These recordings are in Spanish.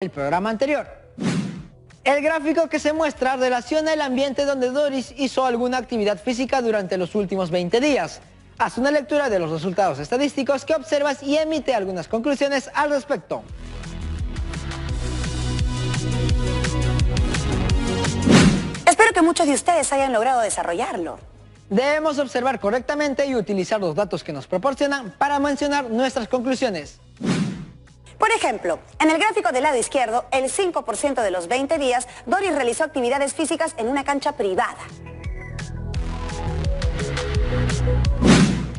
el programa anterior. El gráfico que se muestra relaciona el ambiente donde Doris hizo alguna actividad física durante los últimos 20 días. Haz una lectura de los resultados estadísticos que observas y emite algunas conclusiones al respecto. Espero que muchos de ustedes hayan logrado desarrollarlo. Debemos observar correctamente y utilizar los datos que nos proporcionan para mencionar nuestras conclusiones. Por ejemplo, en el gráfico del lado izquierdo, el 5% de los 20 días, Doris realizó actividades físicas en una cancha privada.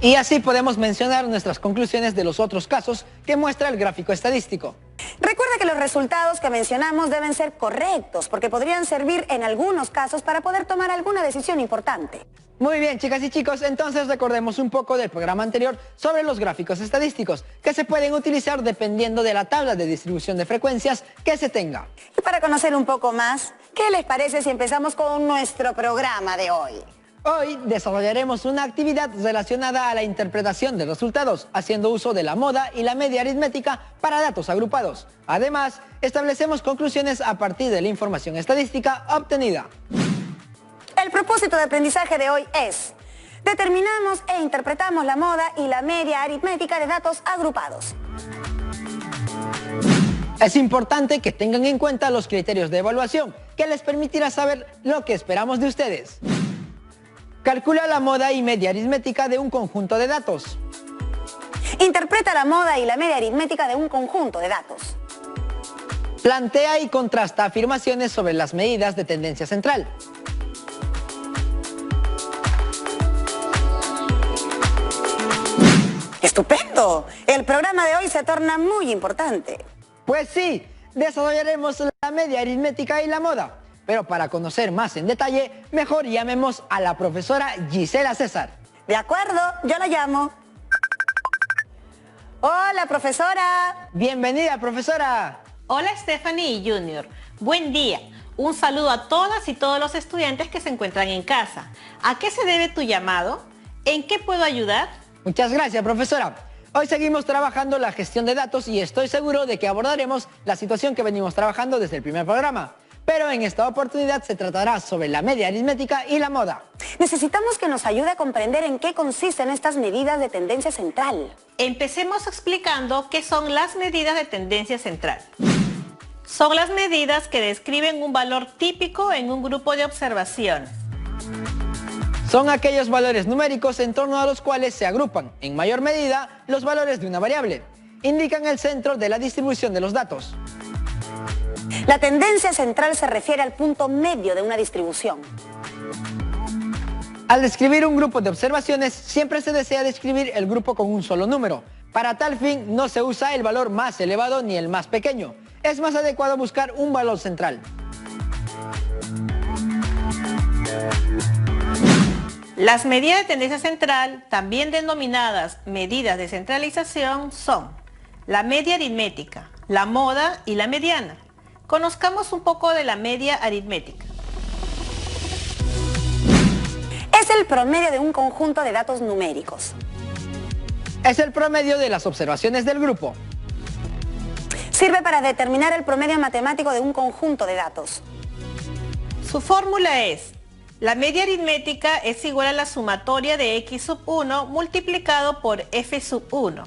Y así podemos mencionar nuestras conclusiones de los otros casos que muestra el gráfico estadístico. Recuerda que los resultados que mencionamos deben ser correctos, porque podrían servir en algunos casos para poder tomar alguna decisión importante. Muy bien, chicas y chicos, entonces recordemos un poco del programa anterior sobre los gráficos estadísticos, que se pueden utilizar dependiendo de la tabla de distribución de frecuencias que se tenga. Y para conocer un poco más, ¿qué les parece si empezamos con nuestro programa de hoy? Hoy desarrollaremos una actividad relacionada a la interpretación de resultados, haciendo uso de la moda y la media aritmética para datos agrupados. Además, establecemos conclusiones a partir de la información estadística obtenida. El propósito de aprendizaje de hoy es: determinamos e interpretamos la moda y la media aritmética de datos agrupados. Es importante que tengan en cuenta los criterios de evaluación, que les permitirá saber lo que esperamos de ustedes. Calcula la moda y media aritmética de un conjunto de datos. Interpreta la moda y la media aritmética de un conjunto de datos. Plantea y contrasta afirmaciones sobre las medidas de tendencia central. ¡Estupendo! El programa de hoy se torna muy importante. Pues sí, desarrollaremos la media aritmética y la moda. Pero para conocer más en detalle, mejor llamemos a la profesora Gisela César. De acuerdo, yo la llamo. Hola, profesora. Bienvenida, profesora. Hola, Stephanie y Junior. Buen día. Un saludo a todas y todos los estudiantes que se encuentran en casa. ¿A qué se debe tu llamado? ¿En qué puedo ayudar? Muchas gracias, profesora. Hoy seguimos trabajando la gestión de datos y estoy seguro de que abordaremos la situación que venimos trabajando desde el primer programa. Pero en esta oportunidad se tratará sobre la media aritmética y la moda. Necesitamos que nos ayude a comprender en qué consisten estas medidas de tendencia central. Empecemos explicando qué son las medidas de tendencia central. Son las medidas que describen un valor típico en un grupo de observación. Son aquellos valores numéricos en torno a los cuales se agrupan, en mayor medida, los valores de una variable. Indican el centro de la distribución de los datos. La tendencia central se refiere al punto medio de una distribución. Al describir un grupo de observaciones, siempre se desea describir el grupo con un solo número. Para tal fin, no se usa el valor más elevado ni el más pequeño. Es más adecuado buscar un valor central. Las medidas de tendencia central, también denominadas medidas de centralización, son la media aritmética, la moda y la mediana. Conozcamos un poco de la media aritmética. Es el promedio de un conjunto de datos numéricos. Es el promedio de las observaciones del grupo. Sirve para determinar el promedio matemático de un conjunto de datos. Su fórmula es: la media aritmética es igual a la sumatoria de x sub 1 multiplicado por f sub 1,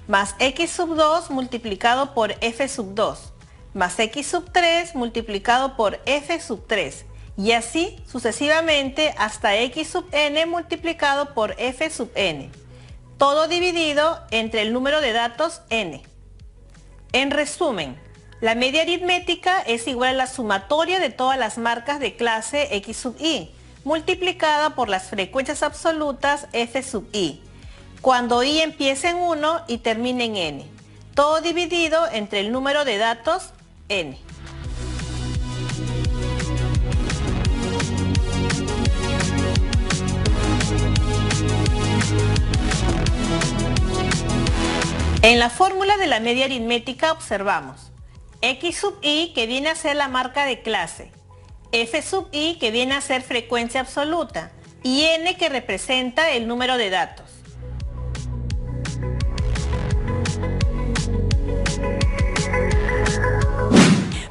más x sub 2 multiplicado por f sub 2, más x sub 3 multiplicado por f sub 3, y así sucesivamente hasta x sub n multiplicado por f sub n, todo dividido entre el número de datos n. En resumen, la media aritmética es igual a la sumatoria de todas las marcas de clase x sub i, multiplicada por las frecuencias absolutas f sub i, cuando i empiece en 1 y termine en n, todo dividido entre el número de datos n. En la fórmula de la media aritmética observamos x sub i, que viene a ser la marca de clase, f sub i, que viene a ser frecuencia absoluta, y n, que representa el número de datos.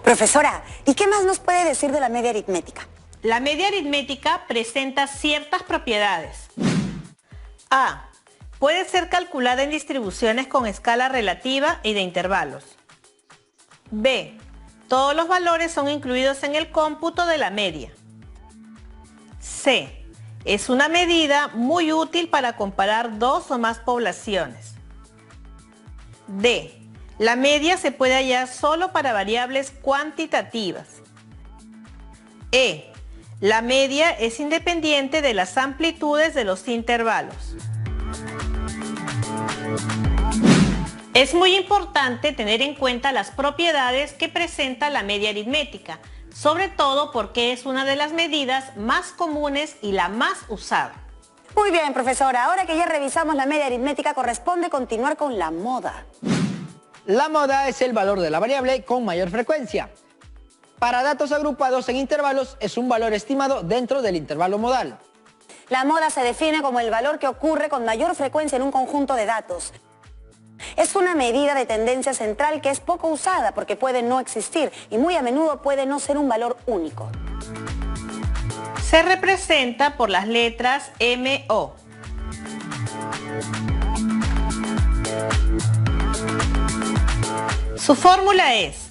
Profesora, ¿y qué más nos puede decir de la media aritmética? La media aritmética presenta ciertas propiedades. A. Puede ser calculada en distribuciones con escala relativa y de intervalos. B. Todos los valores son incluidos en el cómputo de la media. C. Es una medida muy útil para comparar dos o más poblaciones. D. La media se puede hallar solo para variables cuantitativas. E. La media es independiente de las amplitudes de los intervalos. Es muy importante tener en cuenta las propiedades que presenta la media aritmética, sobre todo porque es una de las medidas más comunes y la más usada. Muy bien, profesora. Ahora que ya revisamos la media aritmética, corresponde continuar con la moda. La moda es el valor de la variable con mayor frecuencia. Para datos agrupados en intervalos es un valor estimado dentro del intervalo modal. La moda se define como el valor que ocurre con mayor frecuencia en un conjunto de datos. Es una medida de tendencia central que es poco usada porque puede no existir y muy a menudo puede no ser un valor único. Se representa por las letras MO. Su fórmula es: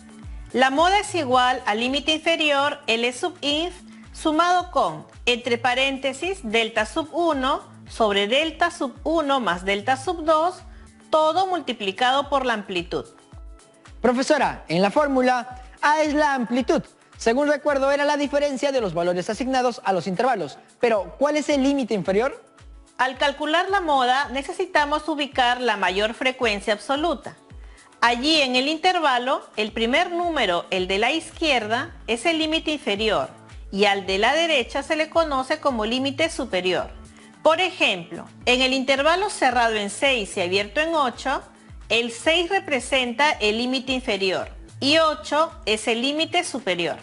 la moda es igual al límite inferior L sub inf sumado con, entre paréntesis, delta sub 1 sobre delta sub 1 más delta sub 2, todo multiplicado por la amplitud. Profesora, en la fórmula, A es la amplitud. Según recuerdo, era la diferencia de los valores asignados a los intervalos. Pero, ¿cuál es el límite inferior? Al calcular la moda, necesitamos ubicar la mayor frecuencia absoluta. Allí en el intervalo, el primer número, el de la izquierda, es el límite inferior y al de la derecha se le conoce como límite superior. Por ejemplo, en el intervalo cerrado en 6 y abierto en 8, el 6 representa el límite inferior y 8 es el límite superior.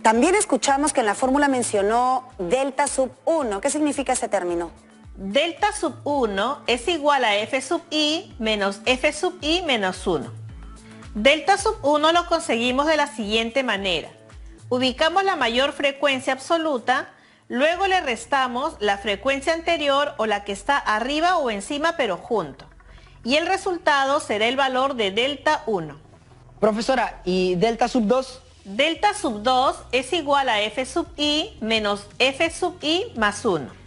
También escuchamos que en la fórmula mencionó delta sub 1. ¿Qué significa ese término? Delta sub 1 es igual a f sub i menos f sub i menos 1. Delta sub 1 lo conseguimos de la siguiente manera. Ubicamos la mayor frecuencia absoluta, luego le restamos la frecuencia anterior o la que está arriba o encima pero junto. Y el resultado será el valor de delta 1. Profesora, ¿y delta sub 2? Delta sub 2 es igual a f sub i menos f sub i más 1.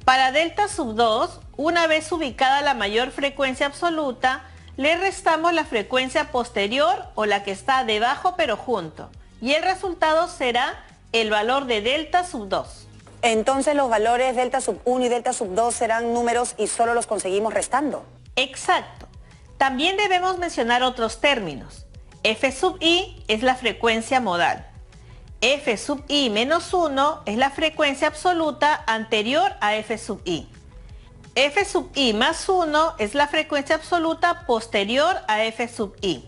Para delta sub 2, una vez ubicada la mayor frecuencia absoluta, le restamos la frecuencia posterior o la que está debajo pero junto. Y el resultado será el valor de delta sub 2. Entonces los valores delta sub 1 y delta sub 2 serán números y solo los conseguimos restando. Exacto. También debemos mencionar otros términos. F sub i es la frecuencia modal. F sub i menos 1 es la frecuencia absoluta anterior a F sub i. F sub i más 1 es la frecuencia absoluta posterior a F sub i.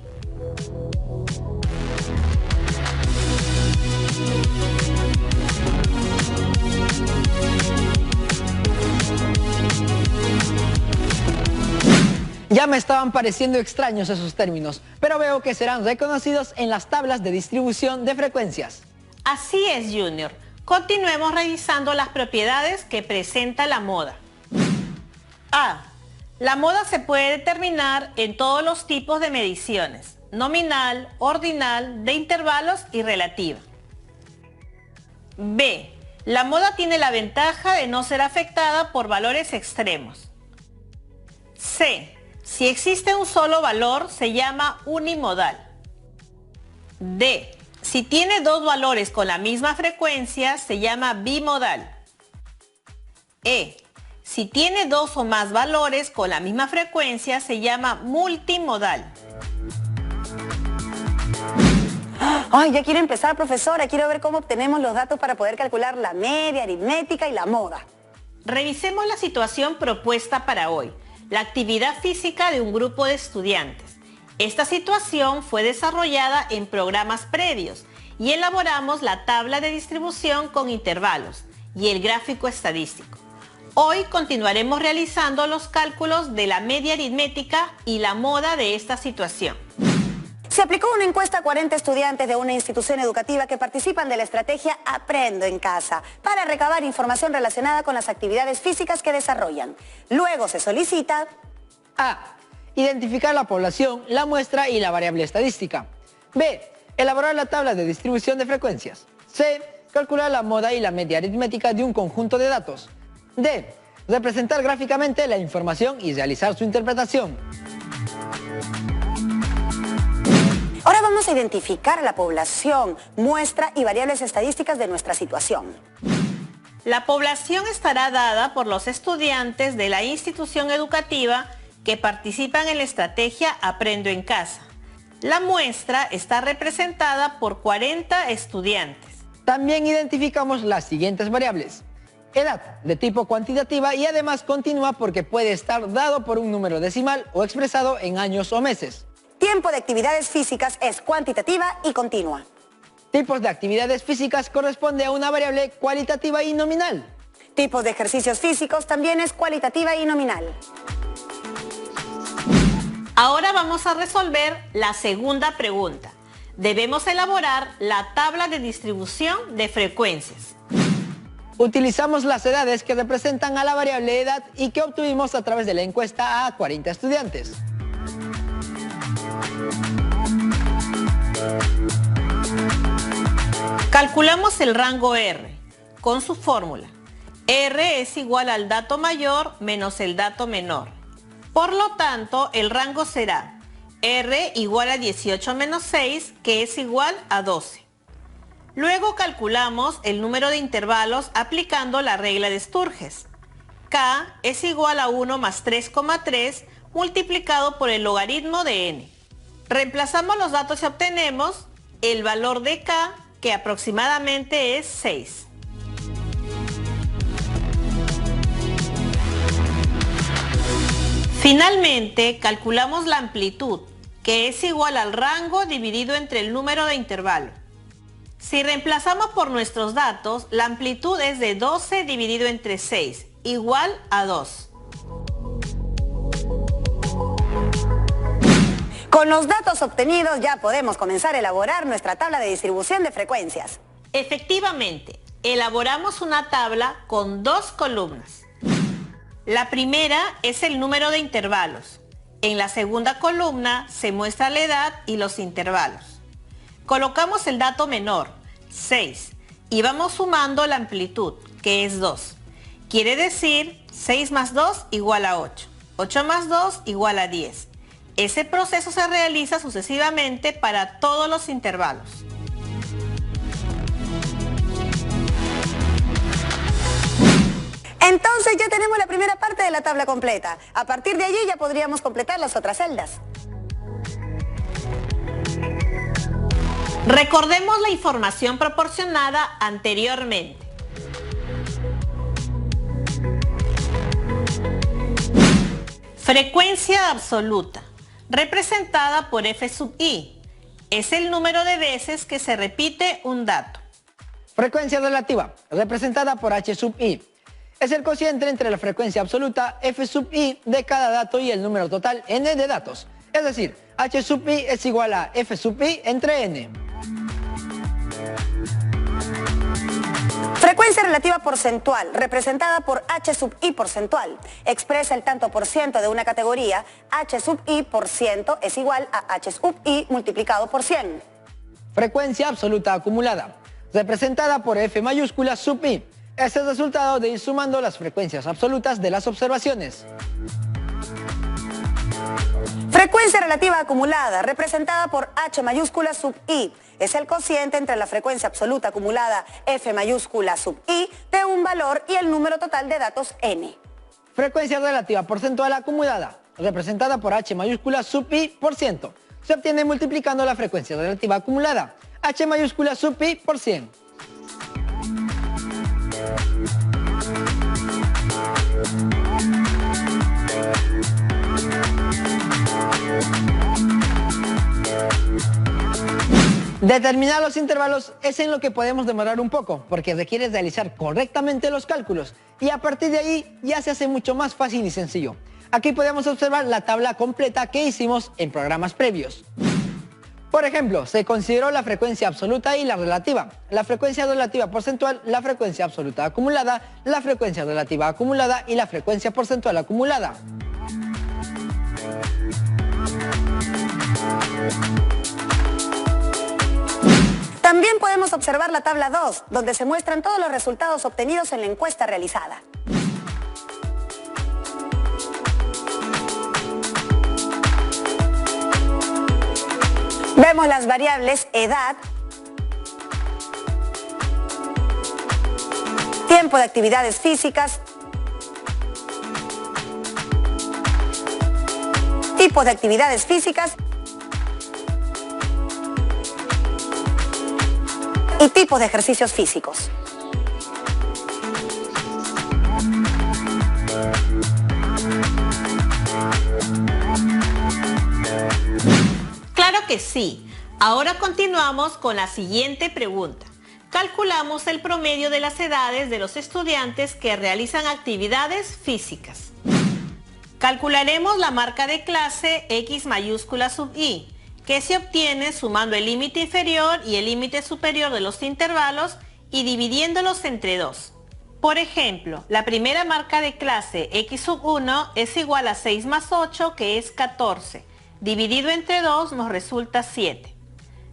Ya me estaban pareciendo extraños esos términos, pero veo que serán reconocidos en las tablas de distribución de frecuencias. Así es, Junior. Continuemos revisando las propiedades que presenta la moda. A. La moda se puede determinar en todos los tipos de mediciones: nominal, ordinal, de intervalos y relativa. B. La moda tiene la ventaja de no ser afectada por valores extremos. C. Si existe un solo valor, se llama unimodal. D. Si tiene dos valores con la misma frecuencia, se llama bimodal. E. Si tiene dos o más valores con la misma frecuencia, se llama multimodal. Ay, ya quiero empezar, profesora. Quiero ver cómo obtenemos los datos para poder calcular la media, aritmética y la moda. Revisemos la situación propuesta para hoy, la actividad física de un grupo de estudiantes. Esta situación fue desarrollada en programas previos y elaboramos la tabla de distribución con intervalos y el gráfico estadístico. Hoy continuaremos realizando los cálculos de la media aritmética y la moda de esta situación. Se aplicó una encuesta a 40 estudiantes de una institución educativa que participan de la estrategia Aprendo en Casa para recabar información relacionada con las actividades físicas que desarrollan. Luego se solicita A. Identificar la población, la muestra y la variable estadística. B. Elaborar la tabla de distribución de frecuencias. C. Calcular la moda y la media aritmética de un conjunto de datos. D. Representar gráficamente la información y realizar su interpretación. Ahora vamos a identificar a la población, muestra y variables estadísticas de nuestra situación. La población estará dada por los estudiantes de la institución educativa que participan en la estrategia Aprendo en Casa. La muestra está representada por 40 estudiantes. También identificamos las siguientes variables. Edad, de tipo cuantitativa y además continua porque puede estar dado por un número decimal o expresado en años o meses. Tiempo de actividades físicas es cuantitativa y continua. Tipos de actividades físicas corresponde a una variable cualitativa y nominal. Tipos de ejercicios físicos también es cualitativa y nominal. Ahora vamos a resolver la segunda pregunta. Debemos elaborar la tabla de distribución de frecuencias. Utilizamos las edades que representan a la variable edad y que obtuvimos a través de la encuesta a 40 estudiantes. Calculamos el rango R con su fórmula. R es igual al dato mayor menos el dato menor. Por lo tanto, el rango será R igual a 18 menos 6, que es igual a 12. Luego calculamos el número de intervalos aplicando la regla de Sturges. K es igual a 1 más 3,3 multiplicado por el logaritmo de n. Reemplazamos los datos y obtenemos el valor de K, que aproximadamente es 6. Finalmente, calculamos la amplitud, que es igual al rango dividido entre el número de intervalos. Si reemplazamos por nuestros datos, la amplitud es de 12 dividido entre 6, igual a 2. Con los datos obtenidos ya podemos comenzar a elaborar nuestra tabla de distribución de frecuencias. Efectivamente, elaboramos una tabla con dos columnas. La primera es el número de intervalos. En la segunda columna se muestra la edad y los intervalos. Colocamos el dato menor, 6, y vamos sumando la amplitud, que es 2. Quiere decir 6 más 2 igual a 8. 8 más 2 igual a 10. Ese proceso se realiza sucesivamente para todos los intervalos. Entonces ya tenemos la primera parte de la tabla completa. A partir de allí ya podríamos completar las otras celdas. Recordemos la información proporcionada anteriormente. Frecuencia absoluta, representada por f sub i, es el número de veces que se repite un dato. Frecuencia relativa, representada por h sub i. Es el cociente entre la frecuencia absoluta f sub i de cada dato y el número total n de datos. Es decir, h sub i es igual a f sub i entre n. Frecuencia relativa porcentual, representada por h sub i porcentual. Expresa el tanto por ciento de una categoría. H sub i por ciento es igual a h sub i multiplicado por 100. Frecuencia absoluta acumulada, representada por f mayúscula sub i. Es el resultado de ir sumando las frecuencias absolutas de las observaciones. Frecuencia relativa acumulada, representada por h mayúscula sub i. Es el cociente entre la frecuencia absoluta acumulada f mayúscula sub i de un valor y el número total de datos n. Frecuencia relativa porcentual acumulada, representada por h mayúscula sub i por ciento. Se obtiene multiplicando la frecuencia relativa acumulada, h mayúscula sub i por 100. Determinar los intervalos es en lo que podemos demorar un poco, porque requiere realizar correctamente los cálculos y a partir de ahí ya se hace mucho más fácil y sencillo. Aquí podemos observar la tabla completa que hicimos en programas previos. Por ejemplo, se consideró la frecuencia absoluta y la relativa, la frecuencia relativa porcentual, la frecuencia absoluta acumulada, la frecuencia relativa acumulada y la frecuencia porcentual acumulada. También podemos observar la tabla 2, donde se muestran todos los resultados obtenidos en la encuesta realizada. Vemos las variables edad, tiempo de actividades físicas, tipo de actividades físicas y tipos de ejercicios físicos. Claro que sí. Ahora continuamos con la siguiente pregunta. Calculamos el promedio de las edades de los estudiantes que realizan actividades físicas. Calcularemos la marca de clase X mayúscula sub I, que se obtiene sumando el límite inferior y el límite superior de los intervalos y dividiéndolos entre 2. Por ejemplo, la primera marca de clase X sub 1 es igual a 6 más 8, que es 14. Dividido entre 2 nos resulta 7.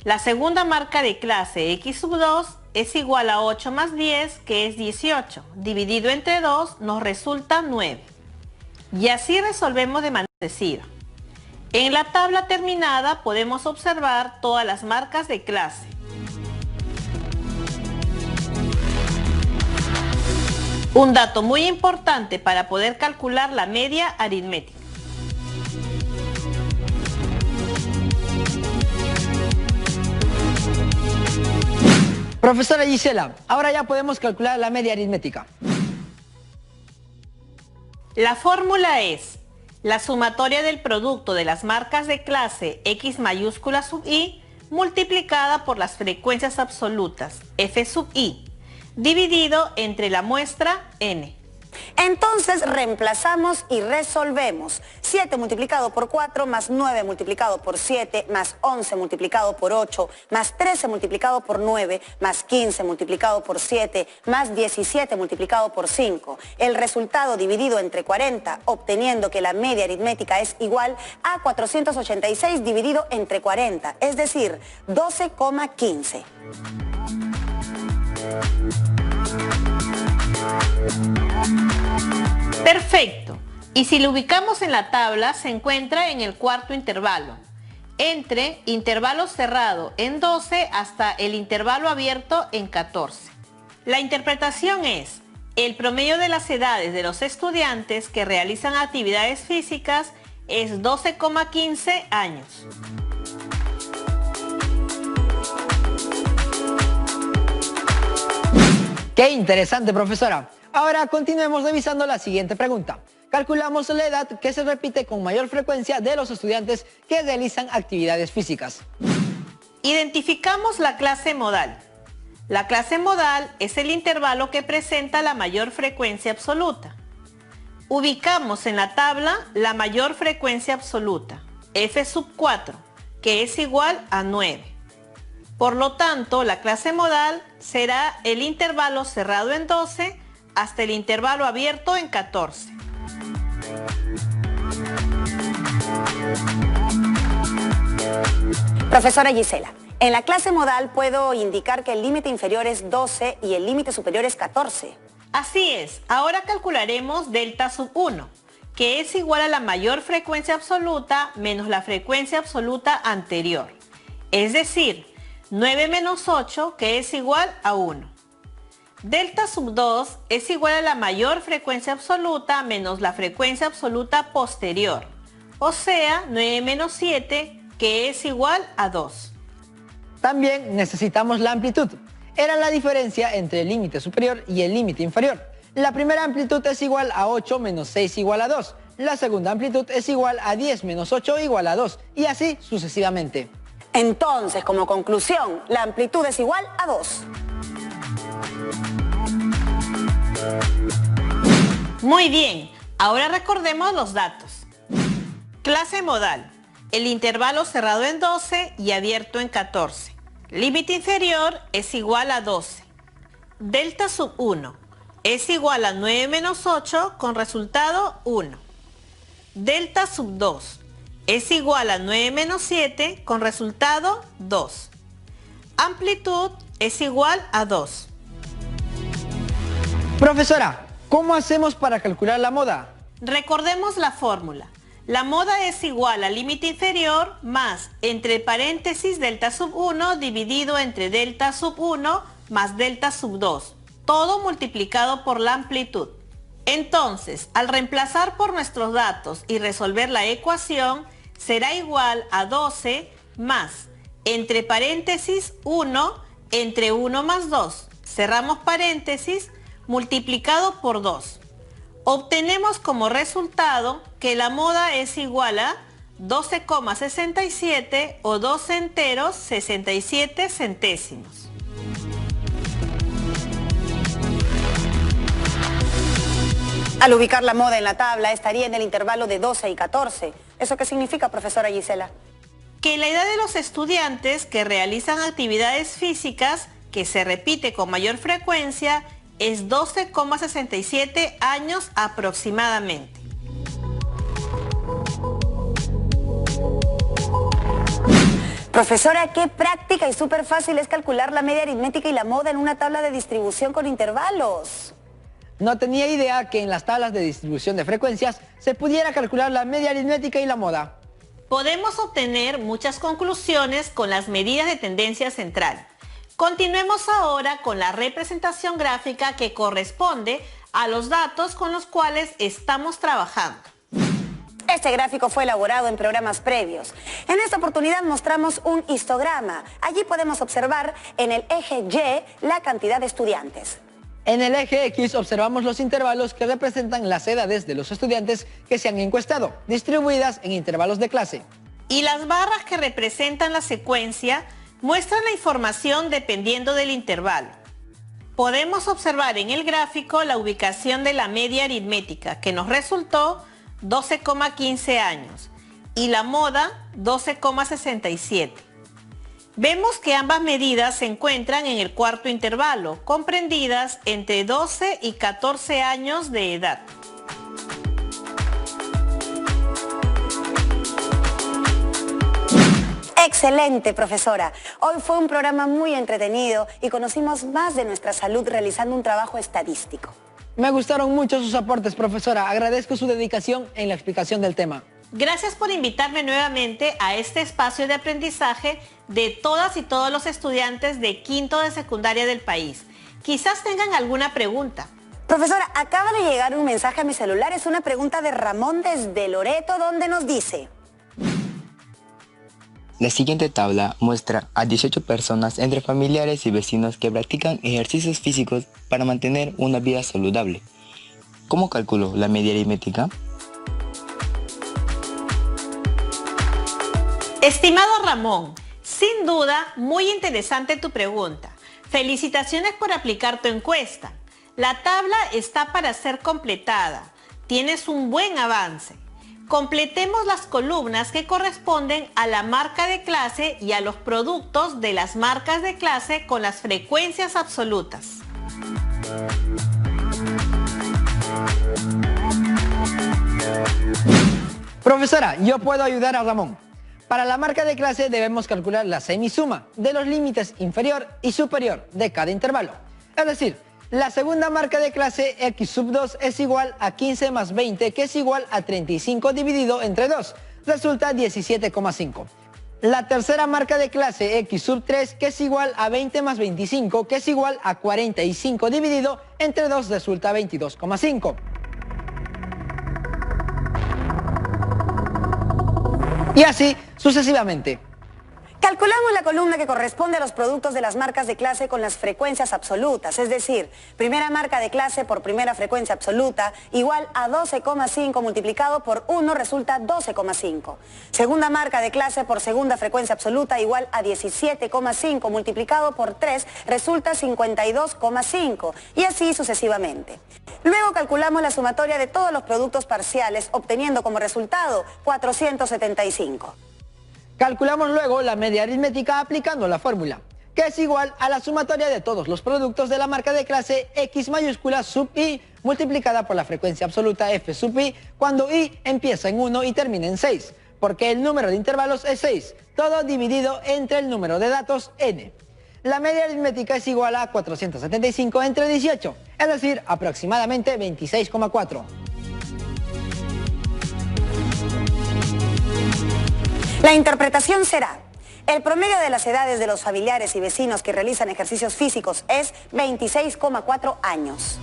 La segunda marca de clase X sub 2 es igual a 8 más 10, que es 18. Dividido entre 2 nos resulta 9. Y así resolvemos de manera sucesiva. En la tabla terminada podemos observar todas las marcas de clase. Un dato muy importante para poder calcular la media aritmética. Profesora Gisela, ahora ya podemos calcular la media aritmética. La fórmula es la sumatoria del producto de las marcas de clase X mayúscula sub I multiplicada por las frecuencias absolutas F sub I, dividido entre la muestra N. Entonces reemplazamos y resolvemos. 7 multiplicado por 4 más 9 multiplicado por 7 más 11 multiplicado por 8 más 13 multiplicado por 9 más 15 multiplicado por 7 más 17 multiplicado por 5. El resultado dividido entre 40, obteniendo que la media aritmética es igual a 486 dividido entre 40, es decir, 12,15. Perfecto. Y si lo ubicamos en la tabla, se encuentra en el cuarto intervalo, entre intervalo cerrado en 12 hasta el intervalo abierto en 14. La interpretación es: el promedio de las edades de los estudiantes que realizan actividades físicas es 12,15 años. ¡Qué interesante, profesora! Ahora continuemos revisando la siguiente pregunta. Calculamos la edad que se repite con mayor frecuencia de los estudiantes que realizan actividades físicas. Identificamos la clase modal. La clase modal es el intervalo que presenta la mayor frecuencia absoluta. Ubicamos en la tabla la mayor frecuencia absoluta, F sub 4, que es igual a 9. Por lo tanto, la clase modal será el intervalo cerrado en 12 hasta el intervalo abierto en 14. Profesora Gisela, en la clase modal puedo indicar que el límite inferior es 12 y el límite superior es 14. Así es, ahora calcularemos delta sub 1, que es igual a la mayor frecuencia absoluta menos la frecuencia absoluta anterior. Es decir, 9 menos 8, que es igual a 1. Delta sub 2 es igual a la mayor frecuencia absoluta menos la frecuencia absoluta posterior. O sea, 9 menos 7, que es igual a 2. También necesitamos la amplitud. Era la diferencia entre el límite superior y el límite inferior. La primera amplitud es igual a 8 menos 6 igual a 2. La segunda amplitud es igual a 10 menos 8 igual a 2. Y así sucesivamente. Entonces, como conclusión, la amplitud es igual a 2. Muy bien, ahora recordemos los datos. Clase modal. el intervalo cerrado en 12 y abierto en 14. Límite inferior es igual a 12. Delta sub 1 es igual a 9 menos 8 con resultado 1. Delta sub 2 es igual a 9 menos 7 con resultado 2. Amplitud es igual a 2. Profesora, ¿cómo hacemos para calcular la moda? Recordemos la fórmula. La moda es igual al límite inferior más entre paréntesis delta sub 1 dividido entre delta sub 1 más delta sub 2, todo multiplicado por la amplitud. Entonces, al reemplazar por nuestros datos y resolver la ecuación, será igual a 12 más entre paréntesis 1 entre 1 más 2, cerramos paréntesis, multiplicado por 2. Obtenemos como resultado que la moda es igual a 12,67 o 2 enteros 67 centésimos. Al ubicar la moda en la tabla, estaría en el intervalo de 12 y 14. ¿Eso qué significa, profesora Gisela? Que la edad de los estudiantes que realizan actividades físicas que se repite con mayor frecuencia es 12,67 años aproximadamente. Profesora, qué práctica y súper fácil es calcular la media aritmética y la moda en una tabla de distribución con intervalos. No tenía idea que en las tablas de distribución de frecuencias se pudiera calcular la media aritmética y la moda. Podemos obtener muchas conclusiones con las medidas de tendencia central. Continuemos ahora con la representación gráfica que corresponde a los datos con los cuales estamos trabajando. Este gráfico fue elaborado en programas previos. En esta oportunidad mostramos un histograma. Allí podemos observar en el eje Y la cantidad de estudiantes. En el eje X observamos los intervalos que representan las edades de los estudiantes que se han encuestado, distribuidas en intervalos de clase. Y las barras que representan la secuencia muestran la información dependiendo del intervalo. Podemos observar en el gráfico la ubicación de la media aritmética, que nos resultó 12,15 años, y la moda 12,67. Vemos que ambas medidas se encuentran en el cuarto intervalo, comprendidas entre 12 y 14 años de edad. Excelente, profesora. Hoy fue un programa muy entretenido y conocimos más de nuestra salud realizando un trabajo estadístico. Me gustaron mucho sus aportes, profesora. Agradezco su dedicación en la explicación del tema. Gracias por invitarme nuevamente a este espacio de aprendizaje de todas y todos los estudiantes de quinto de secundaria del país. Quizás tengan alguna pregunta. Profesora, acaba de llegar un mensaje a mi celular. Es una pregunta de Ramón desde Loreto, donde nos dice: La siguiente tabla muestra a 18 personas entre familiares y vecinos que practican ejercicios físicos para mantener una vida saludable. ¿Cómo calculo la media aritmética? Estimado Ramón, sin duda muy interesante tu pregunta. Felicitaciones por aplicar tu encuesta. La tabla está para ser completada. Tienes un buen avance. Completemos las columnas que corresponden a la marca de clase y a los productos de las marcas de clase con las frecuencias absolutas. Profesora, yo puedo ayudar a Ramón. Para la marca de clase debemos calcular la semisuma de los límites inferior y superior de cada intervalo. Es decir, la segunda marca de clase X sub 2 es igual a 15 más 20, que es igual a 35 dividido entre 2. Resulta 17,5. La tercera marca de clase X sub 3, que es igual a 20 más 25, que es igual a 45 dividido entre 2, resulta 22,5. Y así sucesivamente. Calculamos la columna que corresponde a los productos de las marcas de clase con las frecuencias absolutas, es decir, primera marca de clase por primera frecuencia absoluta igual a 12,5 multiplicado por 1 resulta 12,5. Segunda marca de clase por segunda frecuencia absoluta igual a 17,5 multiplicado por 3 resulta 52,5 y así sucesivamente. Luego calculamos la sumatoria de todos los productos parciales obteniendo como resultado 475. Calculamos luego la media aritmética aplicando la fórmula, que es igual a la sumatoria de todos los productos de la marca de clase X mayúscula sub i multiplicada por la frecuencia absoluta F sub i cuando i empieza en 1 y termina en 6, porque el número de intervalos es 6, todo dividido entre el número de datos n. La media aritmética es igual a 475 entre 18, es decir, aproximadamente 26,4. La interpretación será: el promedio de las edades de los familiares y vecinos que realizan ejercicios físicos es 26,4 años.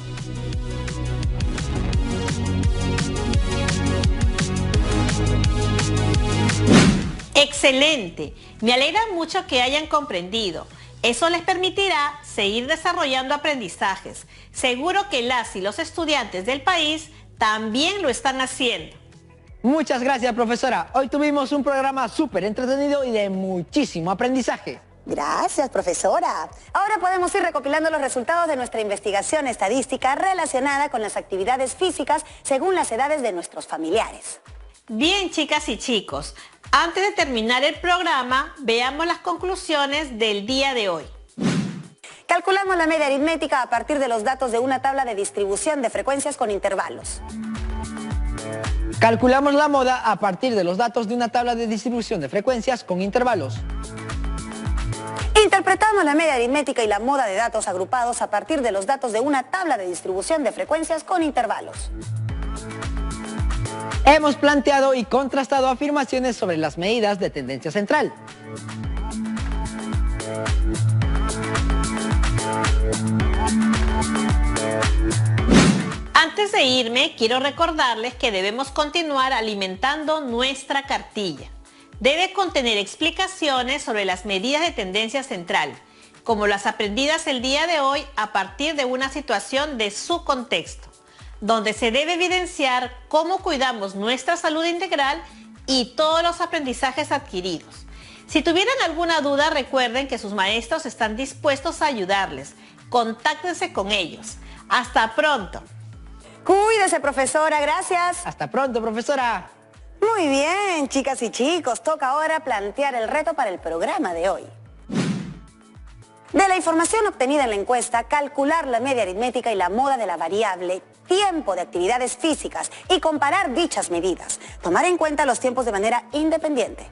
Excelente, me alegra mucho que hayan comprendido. Eso les permitirá seguir desarrollando aprendizajes. Seguro que las y los estudiantes del país también lo están haciendo. Muchas gracias, profesora. Hoy tuvimos un programa súper entretenido y de muchísimo aprendizaje. Gracias, profesora. Ahora podemos ir recopilando los resultados de nuestra investigación estadística relacionada con las actividades físicas según las edades de nuestros familiares. Bien, chicas y chicos, antes de terminar el programa, veamos las conclusiones del día de hoy. Calculamos la media aritmética a partir de los datos de una tabla de distribución de frecuencias con intervalos. Calculamos la moda a partir de los datos de una tabla de distribución de frecuencias con intervalos. Interpretamos la media aritmética y la moda de datos agrupados a partir de los datos de una tabla de distribución de frecuencias con intervalos. Hemos planteado y contrastado afirmaciones sobre las medidas de tendencia central. Antes de irme, quiero recordarles que debemos continuar alimentando nuestra cartilla. Debe contener explicaciones sobre las medidas de tendencia central, como las aprendidas el día de hoy a partir de una situación de su contexto, donde se debe evidenciar cómo cuidamos nuestra salud integral y todos los aprendizajes adquiridos. Si tuvieran alguna duda, recuerden que sus maestros están dispuestos a ayudarles. Contáctense con ellos. ¡Hasta pronto! Cuídese, profesora, gracias. Hasta pronto, profesora. Muy bien, chicas y chicos, toca ahora plantear el reto para el programa de hoy. De la información obtenida en la encuesta, calcular la media aritmética y la moda de la variable tiempo de actividades físicas y comparar dichas medidas. Tomar en cuenta los tiempos de manera independiente.